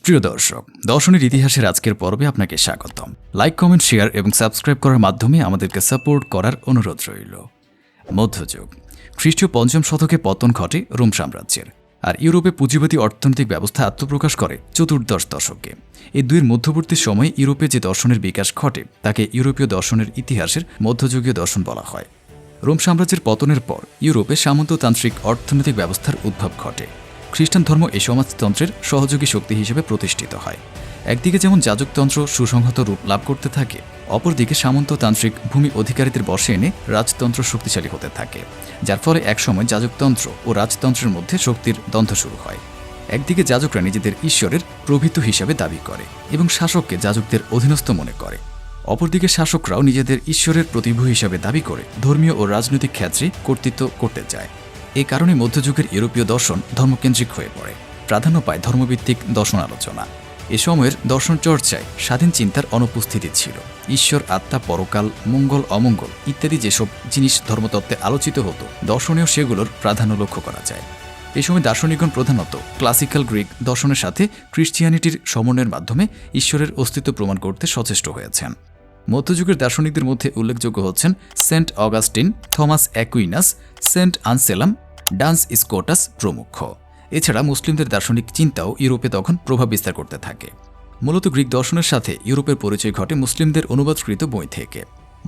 প্রিয় দর্শক, দর্শনের ইতিহাসের আজকের পর্বে আপনাকে স্বাগতম। লাইক, কমেন্ট, শেয়ার এবং সাবস্ক্রাইব করার মাধ্যমে আমাদেরকে সাপোর্ট করার অনুরোধ রইল। মধ্যযুগ। খ্রিস্টীয় ৫ম শতকে পতন ঘটে রোম সাম্রাজ্যের, আর ইউরোপে পুঁজিবাদী অর্থনৈতিক ব্যবস্থা আত্মপ্রকাশ করে চতুর্দশ দশকে। এই দুইয়ের মধ্যবর্তী সময়ে ইউরোপে যে দর্শনের বিকাশ ঘটে তাকে ইউরোপীয় দর্শনের ইতিহাসের মধ্যযুগীয় দর্শন বলা হয়। রোম সাম্রাজ্যের পতনের পর ইউরোপে সামন্ততান্ত্রিক অর্থনৈতিক ব্যবস্থার উদ্ভব ঘটে। খ্রিস্টান ধর্ম এই সমাজতন্ত্রের সহযোগী শক্তি হিসেবে প্রতিষ্ঠিত হয়। একদিকে যেমন যাজকতন্ত্র সুসংহত রূপ লাভ করতে থাকে, অপরদিকে সামন্ততান্ত্রিক ভূমি অধিকারীদের বশে এনে রাজতন্ত্র শক্তিশালী হতে থাকে, যার ফলে একসময় যাজকতন্ত্র ও রাজতন্ত্রের মধ্যে শক্তির দ্বন্দ্ব শুরু হয়। একদিকে যাজকরা নিজেদের ঈশ্বরের প্রভৃত হিসাবে দাবি করে এবং শাসককে যাজকদের অধীনস্থ মনে করে, অপরদিকে শাসকরাও নিজেদের ঈশ্বরের প্রতিভূ হিসাবে দাবি করে ধর্মীয় ও রাজনৈতিক ক্ষেত্রে কর্তৃত্ব করতে চায়। এই কারণে মধ্যযুগের ইউরোপীয় দর্শন ধর্মকেন্দ্রিক হয়ে পড়ে, প্রাধান্য পায় ধর্মভিত্তিক দর্শন আলোচনা। এ সময়ের দর্শন চর্চায় স্বাধীন চিন্তার অনুপস্থিতি ছিল। ঈশ্বর, আত্মা, পরকাল, মঙ্গল, অমঙ্গল ইত্যাদি যেসব জিনিস ধর্মতত্ত্বে আলোচিত হতো, দর্শনেও সেগুলোর প্রাধান্য লক্ষ্য করা যায়। এই সময় দার্শনিকগণ প্রধানত ক্লাসিক্যাল গ্রিক দর্শনের সাথে ক্রিশ্চিয়ানিটির সমন্বয়ের মাধ্যমে ঈশ্বরের অস্তিত্ব প্রমাণ করতে সচেষ্ট হয়েছেন। মধ্যযুগের দার্শনিকদের মধ্যে উল্লেখযোগ্য হচ্ছেন Saint Augustine, Thomas Aquinas, Saint Anselm, Duns Scotus প্রমুখ। এছাড়া মুসলিমদের দার্শনিক চিন্তাও ইউরোপে তখন প্রভাব বিস্তার করতে থাকে। মূলত গ্রিক দর্শনের সাথে ইউরোপের পরিচয় ঘটে মুসলিমদের অনুবাদকৃত বই থেকে।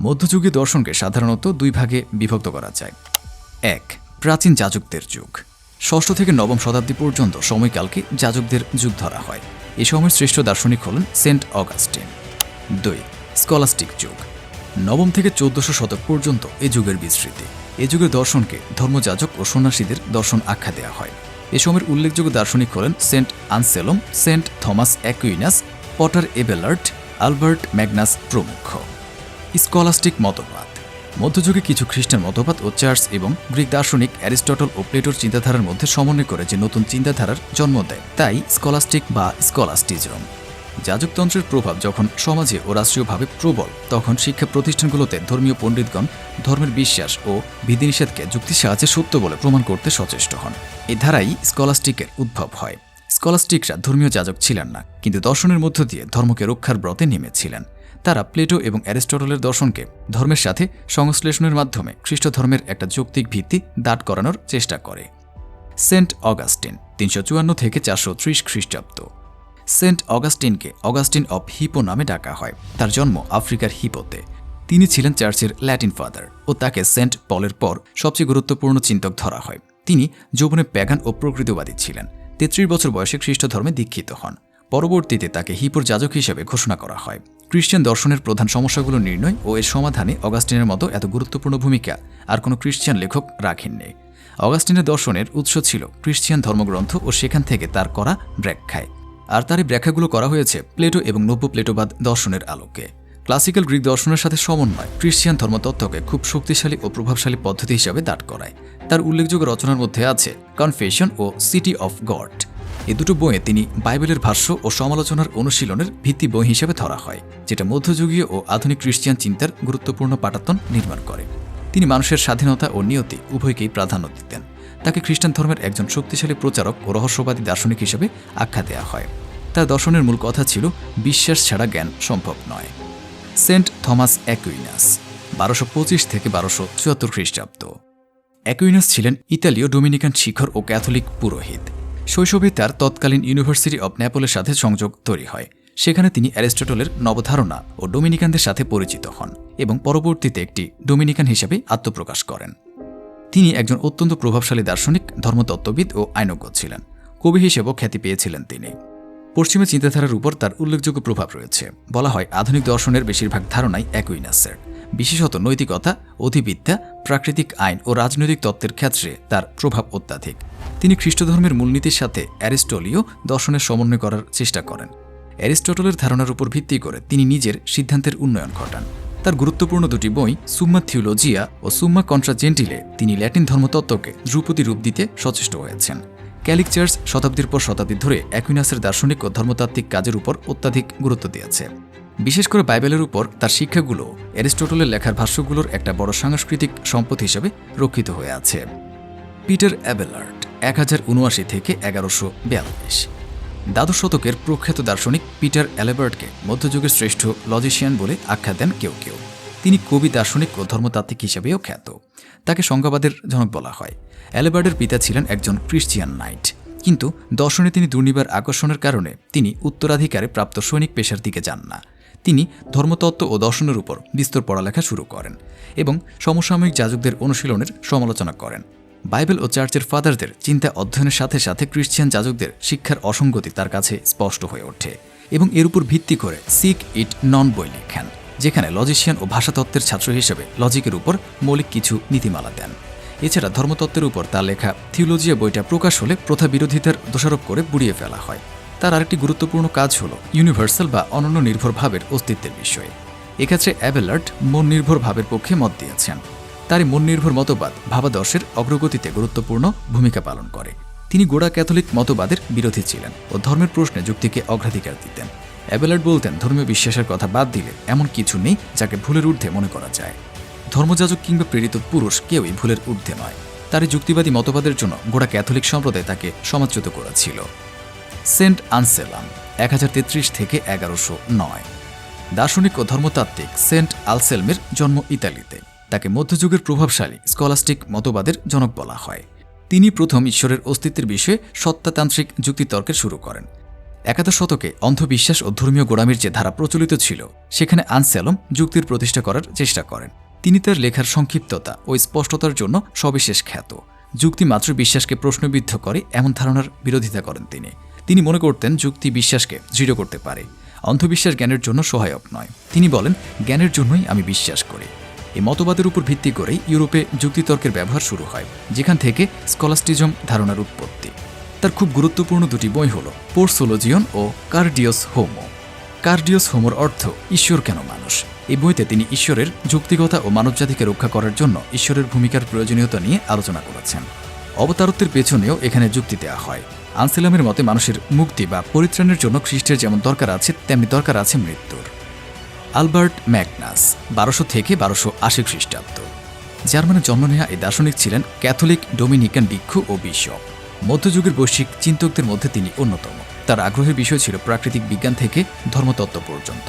মধ্যযুগীয় দর্শনকে সাধারণত দুই ভাগে বিভক্ত করা যায়। ১. প্রাচীন যাজকদের যুগ। ৬ষ্ঠ থেকে ৯ম শতাব্দী পর্যন্ত সময়কালকে যাজকদের যুগ ধরা হয়। এ সময়ের শ্রেষ্ঠ দার্শনিক হলেন সেন্ট অগাস্টিন। ২. স্কলাস্টিক যুগ। ৯ম থেকে ১৪০০ শতক পর্যন্ত এ যুগের বিস্তৃতি। এ যুগের দর্শনকে ধর্মযাজক ও সন্ন্যাসীদের দর্শন আখ্যা দেওয়া হয়। এ সময়ের উল্লেখযোগ্য দার্শনিক হলেন Saint Anselm, Saint Thomas Aquinas, Peter Abelard, Albert Magnus প্রমুখ। স্কলাস্টিক মতবাদ। মধ্যযুগে কিছু খ্রিস্টান মতবাদ ও চার্চ এবং গ্রিক দার্শনিক অ্যারিস্টটল ও প্লেটোর চিন্তাধারার মধ্যে সমন্বয় করে যে নতুন চিন্তাধারার জন্ম দেয়, তাই স্কলাস্টিক বা স্কলাস্টিজম। যাজকতন্ত্রের প্রভাব যখন সমাজে ও রাষ্ট্রীয়ভাবে প্রবল, তখন শিক্ষা প্রতিষ্ঠানগুলোতে ধর্মীয় পণ্ডিতগণ ধর্মের বিশ্বাস ও বিধিনিষেধকে যুক্তির সাহায্যে সত্য বলে প্রমাণ করতে সচেষ্ট হন। এ ধারাই স্কলাস্টিকের উদ্ভব হয়। স্কলাস্টিকরা ধর্মীয় যাজক ছিলেন না, কিন্তু দর্শনের মধ্য দিয়ে ধর্মকে রক্ষার ব্রতে নেমেছিলেন। তারা প্লেটো এবং অ্যারিস্টটলের দর্শনকে ধর্মের সাথে সংশ্লেষণের মাধ্যমে খ্রিস্ট ধর্মের একটা যৌক্তিক ভিত্তি দাঁড় করানোর চেষ্টা করে। সেন্ট অগাস্টিন ৩৫৪ থেকে ৪৩০ খ্রিস্টাব্দ। সেন্ট অগাস্টিনকে অগাস্টিন অব হিপো নামে ডাকা হয়। তার জন্ম আফ্রিকার হিপোতে। তিনি ছিলেন চার্চের ল্যাটিন ফাদার ও তাকে সেন্ট পলের পর সবচেয়ে গুরুত্বপূর্ণ চিন্তক ধরা হয়। তিনি যৌবনে প্যাগান ও প্রকৃতিবাদী ছিলেন। ৩৩ বছর বয়সে খ্রিস্ট ধর্মে দীক্ষিত হন। পরবর্তীতে তাকে হিপোর যাজক হিসেবে ঘোষণা করা হয়। খ্রিস্টান দর্শনের প্রধান সমস্যাগুলো নির্ণয় ও এর সমাধানে অগাস্টিনের মতো এত গুরুত্বপূর্ণ ভূমিকা আর কোনো খ্রিস্টান লেখক রাখেননি। অগাস্টিনের দর্শনের উৎস ছিল খ্রিস্টান ধর্মগ্রন্থ ও সেখান থেকে তার করা ব্যাখ্যায়, আর তার এই ব্যাখ্যাগুলো করা হয়েছে প্লেটো এবং নব্য প্লেটোবাদ দর্শনের আলোকে। ক্লাসিক্যাল গ্রিক দর্শনের সাথে সমন্বয় খ্রিস্টান ধর্মতত্ত্বকে খুব শক্তিশালী ও প্রভাবশালী পদ্ধতি হিসাবে দাঁড় করায়। তার উল্লেখযোগ্য রচনার মধ্যে আছে কনফেশন ও সিটি অফ গড। এই দুটো বইয়ে তিনি বাইবেলের ভাষ্য ও সমালোচনার অনুশীলনের ভিত্তি বই হিসেবে ধরা হয়, যেটা মধ্যযুগীয় ও আধুনিক খ্রিস্টান চিন্তার গুরুত্বপূর্ণ পাটাতন নির্মাণ করে। তিনি মানুষের স্বাধীনতা ও নিয়তি উভয়কেই প্রাধান্য দিতেন। তাকে খ্রিস্টান ধর্মের একজন শক্তিশালী প্রচারক ও রহস্যবাদী দার্শনিক হিসেবে আখ্যা দেওয়া হয়। তার দর্শনের মূল কথা ছিল বিশ্বাস ছাড়া জ্ঞান সম্ভব নয়। সেন্ট থমাস অ্যাকুইনাস ১২২৫ থেকে ১২৭৪ খ্রিস্টাব্দ। অ্যাকুইনাস ছিলেন ইতালীয় ডোমিনিকান শিখর ও ক্যাথলিক পুরোহিত। শৈশবে তার তৎকালীন ইউনিভার্সিটি অব নেপলের সাথে সংযোগ তৈরি হয়। সেখানে তিনি অ্যারিস্টটলের নবধারণা ও ডোমিনিকানদের সাথে পরিচিত হন এবং পরবর্তীতে একটি ডোমিনিকান হিসেবে আত্মপ্রকাশ করেন। তিনি একজন অত্যন্ত প্রভাবশালী দার্শনিক, ধর্মতত্ত্ববিদ ও আইনজ্ঞ ছিলেন। কবি হিসেবেও খ্যাতি পেয়েছিলেন তিনি। পশ্চিমা চিন্তাধারার উপর তার উল্লেখযোগ্য প্রভাব রয়েছে। বলা হয় আধুনিক দর্শনের বেশিরভাগ ধারণাই অ্যাকুইনাসের। বিশেষত নৈতিকতা, অধিবিদ্যা, প্রাকৃতিক আইন ও রাজনৈতিক তত্ত্বের ক্ষেত্রে তার প্রভাব অত্যাধিক। তিনি খ্রিস্টধর্মের মূলনীতির সাথে অ্যারিস্টলীয় দর্শনের সমন্বয় করার চেষ্টা করেন। অ্যারিস্টটলের ধারণার উপর ভিত্তি করে তিনি নিজের সিদ্ধান্তের উন্নয়ন ঘটান। তার গুরুত্বপূর্ণ দুটি বই সুম্মা থিওলজিয়া ও সুম্মা কন্ট্রা জেন্টিলে তিনি ল্যাটিন ধর্মতত্ত্বকে ধ্রুপদী রূপ দিতে সচেষ্ট হয়েছেন। ক্যাথলিক চার্চ শতাব্দীর পর শতাব্দী ধরে অ্যাকুইনাসের দার্শনিক ও ধর্মতাত্ত্বিক কাজের উপর অত্যাধিক গুরুত্ব দিয়েছে। বিশেষ করে বাইবেলের উপর তার শিক্ষাগুলো অ্যারিস্টটলের লেখার ভাষ্যগুলোর একটা বড় সাংস্কৃতিক সম্পদ হিসেবে রক্ষিত হয়ে আছে। পিটার অ্যাবেলার্ড 1079 থেকে 1142। দ্বাদশ শতকের প্রখ্যাত দার্শনিক পিটার অ্যালেবার্টকে মধ্যযুগের শ্রেষ্ঠ লজিশিয়ান বলে আখ্যা দেন কেউ কেউ। তিনি কবি, দার্শনিক ও ধর্মতাত্ত্বিক হিসেবেও খ্যাত। তাকে সংজ্ঞাবাদের জনক বলা হয়। অ্যালেবার্টের পিতা ছিলেন একজন ক্রিশ্চিয়ান নাইট, কিন্তু দর্শনে তিনি দুর্নিবার আকর্ষণের কারণে তিনি উত্তরাধিকারে প্রাপ্ত সৈনিক পেশার দিকে যান না। তিনি ধর্মতত্ত্ব ও দর্শনের উপর বিস্তর পড়ালেখা শুরু করেন এবং সমসাময়িক যাজকদের অনুশীলনের সমালোচনা করেন। বাইবেল ও চার্চের ফাদারদের চিন্তা অধ্যয়নের সাথে সাথে ক্রিশ্চিয়ান যাজকদের শিক্ষার অসঙ্গতি তার কাছে স্পষ্ট হয়ে ওঠে এবং এর উপর ভিত্তি করে সিক ইট নন বই লেখেন, যেখানে লজিশিয়ান ও ভাষাতত্ত্বের ছাত্র হিসেবে লজিকের উপর মৌলিক কিছু নীতিমালা দেন। এছাড়া ধর্মতত্ত্বের উপর তার লেখা থিওলজিয়া বইটা প্রকাশ হলে প্রথা বিরোধিতার দোষারোপ করে বুড়িয়ে ফেলা হয়। তার আরেকটি গুরুত্বপূর্ণ কাজ হল ইউনিভার্সাল বা অনন্য নির্ভর ভাবের অস্তিত্বের বিষয়ে। এক্ষেত্রে অ্যাবেলার্ড মন নির্ভর ভাবের পক্ষে মত দিয়েছেন। তার মন নির্ভর মতবাদ ভাবাদর্শের অগ্রগতিতে গুরুত্বপূর্ণ ভূমিকা পালন করে। তিনি গোড়া ক্যাথলিক মতবাদের বিরোধী ছিলেন ও ধর্মের প্রশ্নে যুক্তিকে অগ্রাধিকার দিতেন। অ্যাবেলার্ড বলতেন, ধর্মীয় বিশ্বাসের কথা বাদ দিলে এমন কিছু নেই যাকে ভুলের ঊর্ধ্বে মনে করা যায়। ধর্মযাজক কিংবা প্রেরিত পুরুষ কেউই ভুলের ঊর্ধ্বে নয়। তার এই যুক্তিবাদী মতবাদের জন্য গোড়া ক্যাথলিক সম্প্রদায় তাকে সমাদৃত করেছিল। সেন্ট আনসেলাম 1033 থেকে 1109। দার্শনিক ও ধর্মতাত্ত্বিক সেন্ট আলসেলমের জন্ম ইতালিতে। তাকে মধ্যযুগের প্রভাবশালী স্কলাস্টিক মতবাদের জনক বলা হয়। তিনি প্রথম ঈশ্বরের অস্তিত্বের বিষয়ে সত্তাতান্ত্রিক যুক্তিতর্কের শুরু করেন। একাদশ শতকে অন্ধবিশ্বাস ও ধর্মীয় গোড়ামির যে ধারা প্রচলিত ছিল, সেখানে আনসেলম যুক্তির প্রতিষ্ঠা করার চেষ্টা করেন। তিনি তার লেখার সংক্ষিপ্ততা ও স্পষ্টতার জন্য সবিশেষ খ্যাত। যুক্তি মাত্র বিশ্বাসকে প্রশ্নবিদ্ধ করে এমন ধারণার বিরোধিতা করেন তিনি মনে করতেন যুক্তি বিশ্বাসকে দৃঢ় করতে পারে, অন্ধবিশ্বাস জ্ঞানের জন্য সহায়ক নয়। তিনি বলেন, জ্ঞানের জন্যই আমি বিশ্বাস করি। এই মতবাদের উপর ভিত্তি করেই ইউরোপে যুক্তিতর্কের ব্যবহার শুরু হয়, যেখান থেকে স্কলাস্টিজম ধারণার উৎপত্তি। তার খুব গুরুত্বপূর্ণ দুটি বই হল পোরসোলজিয়ন ও কার্ডিওস হোমো। কার্ডিওস হোমোর অর্থ ঈশ্বর কেন মানুষ। এই বইতে তিনি ঈশ্বরের যৌক্তিকতা ও মানবজাতিকে রক্ষা করার জন্য ঈশ্বরের ভূমিকার প্রয়োজনীয়তা নিয়ে আলোচনা করেছেন। অবতারত্বের পেছনেও এখানে যুক্তি দেওয়া হয়। আনসেলামের মতে মানুষের মুক্তি বা পরিত্রাণের জন্য খ্রিস্টের যেমন দরকার আছে, তেমনি দরকার আছে মৃত্যুর। আলবার্ট ম্যাগনাস 1200 থেকে 1280 খ্রিস্টাব্দ। জার্মানে জন্ম নেওয়া এই দার্শনিক ছিলেন ক্যাথলিক ডোমিনিকান ভিক্ষু ও বিশপ। মধ্যযুগের বৈশ্বিক চিন্তকদের মধ্যে তিনি অন্যতম। তার আগ্রহের বিষয় ছিল প্রাকৃতিক বিজ্ঞান থেকে ধর্মতত্ত্ব পর্যন্ত।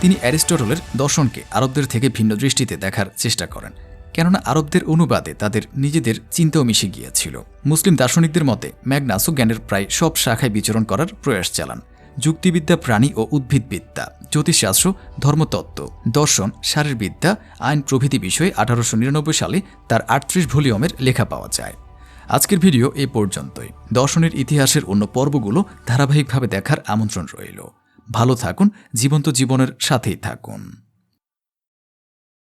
তিনি অ্যারিস্টটলের দর্শনকে আরবদের থেকে ভিন্ন দৃষ্টিতে দেখার চেষ্টা করেন, কেননা আরবদের অনুবাদে তাদের নিজেদের চিন্তাও মিশে গিয়েছিল। মুসলিম দার্শনিকদের মতে ম্যাগনাসও জ্ঞানের প্রায় সব শাখায় বিচরণ করার প্রয়াস চালান। যুক্তিবিদ্যা, প্রাণী ও উদ্ভিদবিদ্যা, জ্যোতিষশাস্ত্র, ধর্মতত্ত্ব, দর্শন, শারীরবিদ্যা, আইন প্রভৃতি বিষয়ে 1899 সালে তার 38 ভলিউমের লেখা পাওয়া যায়। আজকের ভিডিও এ পর্যন্তই। দর্শনের ইতিহাসের অন্য পর্বগুলো ধারাবাহিকভাবে দেখার আমন্ত্রণ রইল। ভালো থাকুন, জীবন্ত জীবনের সাথেই থাকুন।